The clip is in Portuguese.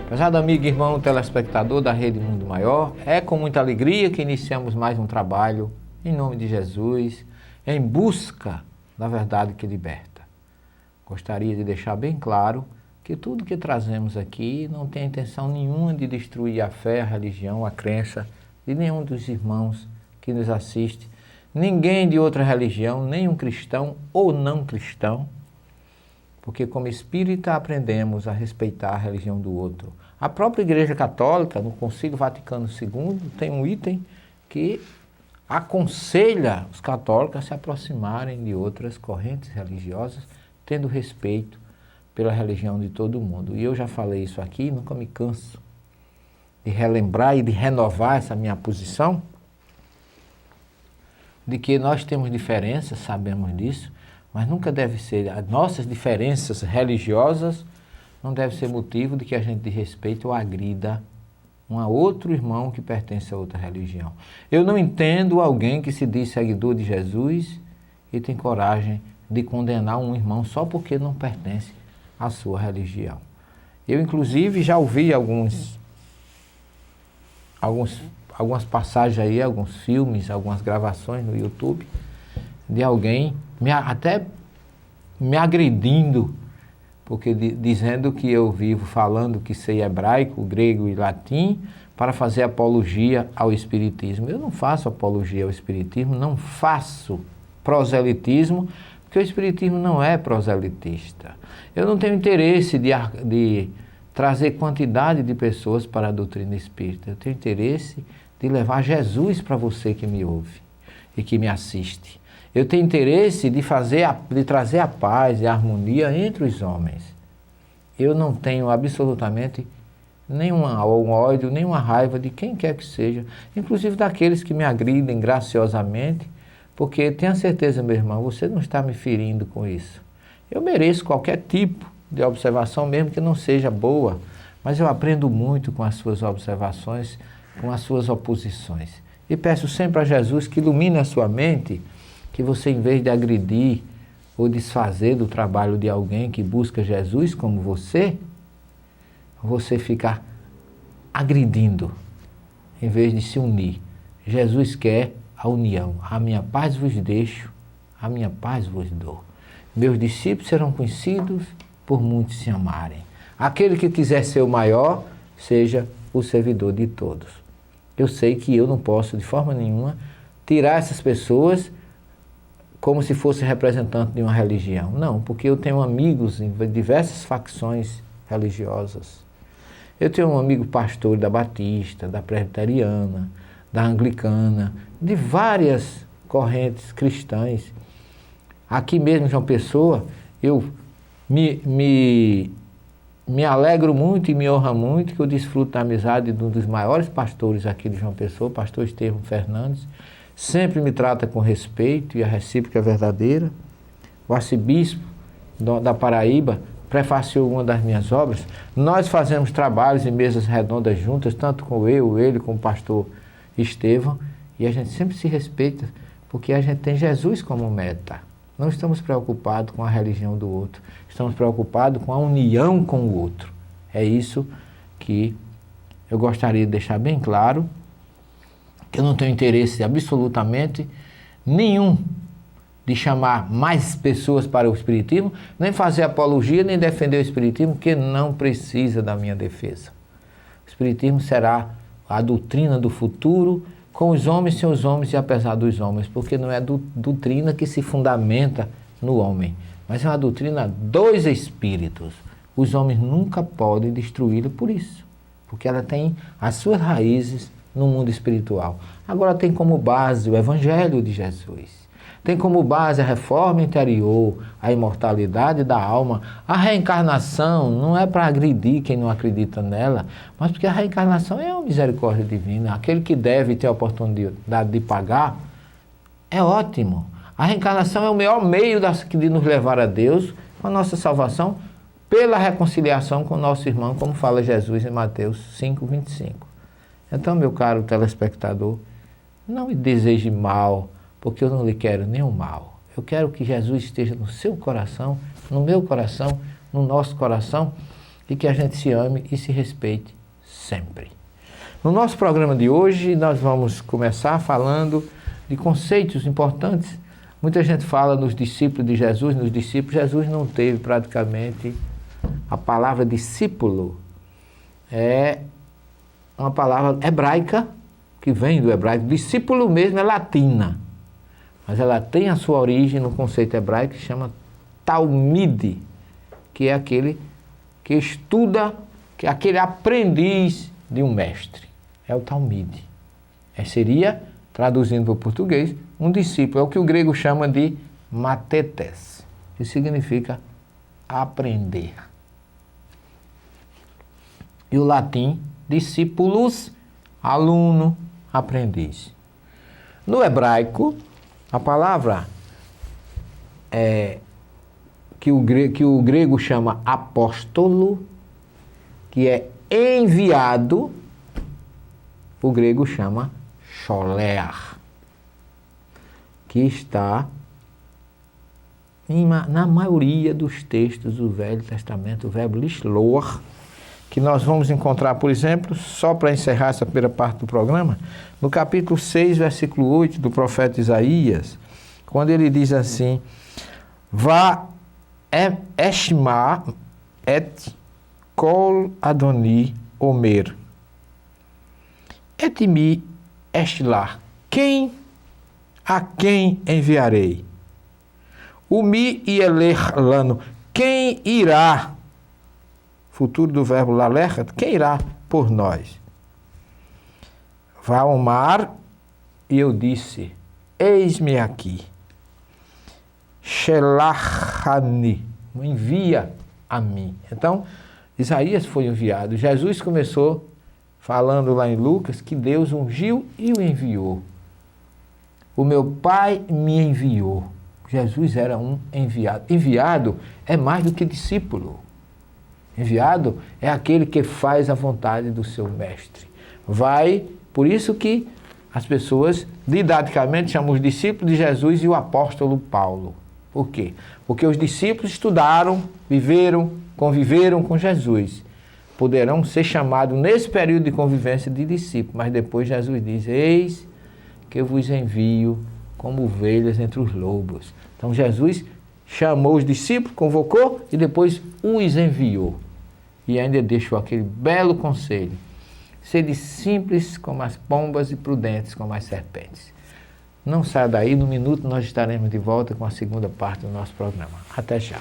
Prezado amigo e irmão telespectador da Rede Mundo Maior, é com muita alegria que iniciamos mais um trabalho, em nome de Jesus, em busca da verdade que liberta. Gostaria de deixar bem claro que tudo que trazemos aqui não tem intenção nenhuma de destruir a fé, a religião, a crença de nenhum dos irmãos que nos assiste, ninguém de outra religião, nenhum cristão ou não cristão, porque como espírita aprendemos a respeitar a religião do outro. A própria Igreja Católica, no Concílio Vaticano II, tem um item que aconselha os católicos a se aproximarem de outras correntes religiosas, tendo respeito pela religião de todo mundo. E eu já falei isso aqui, nunca me canso de relembrar e de renovar essa minha posição, de que nós temos diferenças, sabemos disso, mas nunca deve ser, as nossas diferenças religiosas não deve ser motivo de que a gente desrespeite ou agrida um outro irmão que pertence a outra religião. Eu não entendo alguém que se diz seguidor de Jesus e tem coragem de condenar um irmão só porque não pertence à sua religião. Eu, inclusive, já ouvi algumas passagens aí, alguns filmes, algumas gravações no YouTube de alguém até me agredindo, porque dizendo que eu vivo falando que sei hebraico, grego e latim para fazer apologia ao espiritismo. Eu não faço apologia ao espiritismo, não faço proselitismo, porque o espiritismo não é proselitista. Eu não tenho interesse de trazer quantidade de pessoas para a doutrina espírita. Eu tenho interesse de levar Jesus para você que me ouve e que me assiste. Eu tenho interesse de trazer a paz e a harmonia entre os homens. Eu não tenho absolutamente nenhum ódio, nenhuma raiva de quem quer que seja, inclusive daqueles que me agridem graciosamente, porque tenha certeza, meu irmão, você não está me ferindo com isso. Eu mereço qualquer tipo de observação, mesmo que não seja boa, mas eu aprendo muito com as suas observações, com as suas oposições. E peço sempre a Jesus que ilumine a sua mente, que você, em vez de agredir ou desfazer do trabalho de alguém que busca Jesus como você fica agredindo, em vez de se unir. Jesus quer a união. A minha paz vos deixo, a minha paz vos dou. Meus discípulos serão conhecidos por muitos se amarem. Aquele que quiser ser o maior, seja o servidor de todos. Eu sei que eu não posso, de forma nenhuma, tirar essas pessoas como se fosse representante de uma religião. Não, porque eu tenho amigos em diversas facções religiosas. Eu tenho um amigo pastor da Batista, da Presbiteriana, da Anglicana, de várias correntes cristãs. Aqui mesmo em João Pessoa, eu me alegro muito e me honra muito que eu desfruto da amizade de um dos maiores pastores aqui de João Pessoa, o pastor Estevão Fernandes. Sempre me trata com respeito e a recíproca é verdadeira. O arcebispo da Paraíba prefaciou uma das minhas obras. Nós fazemos trabalhos em mesas redondas juntas, tanto com ele, com o pastor Estevão, e a gente sempre se respeita, porque a gente tem Jesus como meta. Não estamos preocupados com a religião do outro, estamos preocupados com a união com o outro. É isso que eu gostaria de deixar bem claro, que eu não tenho interesse absolutamente nenhum de chamar mais pessoas para o espiritismo, nem fazer apologia, nem defender o espiritismo, que não precisa da minha defesa. O espiritismo será a doutrina do futuro, com os homens, sem os homens e apesar dos homens, porque não é doutrina que se fundamenta no homem, mas é uma doutrina dos espíritos. Os homens nunca podem destruí-la por isso, porque ela tem as suas raízes no mundo espiritual. Agora tem como base o Evangelho de Jesus. Tem como base a reforma interior, a imortalidade da alma. A reencarnação não é para agredir quem não acredita nela, mas porque a reencarnação é uma misericórdia divina. Aquele que deve ter a oportunidade de pagar, é ótimo. A reencarnação é o melhor meio de nos levar a Deus, com a nossa salvação, pela reconciliação com o nosso irmão, como fala Jesus em Mateus 5:25. Então, meu caro telespectador, não me deseje mal porque eu não lhe quero nenhum mal. Eu quero que Jesus esteja no seu coração, no meu coração, no nosso coração, e que a gente se ame e se respeite sempre. No nosso programa de hoje, nós vamos começar falando de conceitos importantes. Muita gente fala nos discípulos de Jesus, nos discípulos. Jesus não teve praticamente a palavra discípulo. É uma palavra hebraica, que vem do hebraico. Discípulo mesmo é latina, mas ela tem a sua origem no conceito hebraico que chama talmide, que é aquele que estuda, que é aquele aprendiz de um mestre. É o talmide. Seria, traduzindo para o português, um discípulo. É o que o grego chama de matetes, que significa aprender. E o latim, discípulos, aluno, aprendiz. No hebraico, a palavra que o grego chama apóstolo, que é enviado, o grego chama sholeach, que está na maioria dos textos do Velho Testamento, o verbo lishloach, que nós vamos encontrar, por exemplo, só para encerrar essa primeira parte do programa, no capítulo 6, versículo 8 do profeta Isaías, quando ele diz assim: Va eshma et kol Adoni Omer et mi eshlah, a quem enviarei? O mi yelech lano, quem irá? Futuro do verbo lalech, quem irá por nós? Vá ao mar, e eu disse: eis-me aqui. Shelachani, envia a mim. Então, Isaías foi enviado. Jesus começou falando lá em Lucas que Deus ungiu e o enviou. O meu Pai me enviou. Jesus era um enviado. Enviado é mais do que discípulo. Enviado é aquele que faz a vontade do seu mestre. Por isso que as pessoas didaticamente chamam os discípulos de Jesus e o apóstolo Paulo. Por quê? Porque os discípulos estudaram, viveram, conviveram com Jesus. Poderão ser chamados nesse período de convivência de discípulos, mas depois Jesus diz: eis que eu vos envio como ovelhas entre os lobos. Então Jesus chamou os discípulos, convocou e depois os enviou. E ainda deixou aquele belo conselho: sede simples como as pombas e prudentes como as serpentes. Não saia daí, no minuto nós estaremos de volta com a segunda parte do nosso programa. Até já.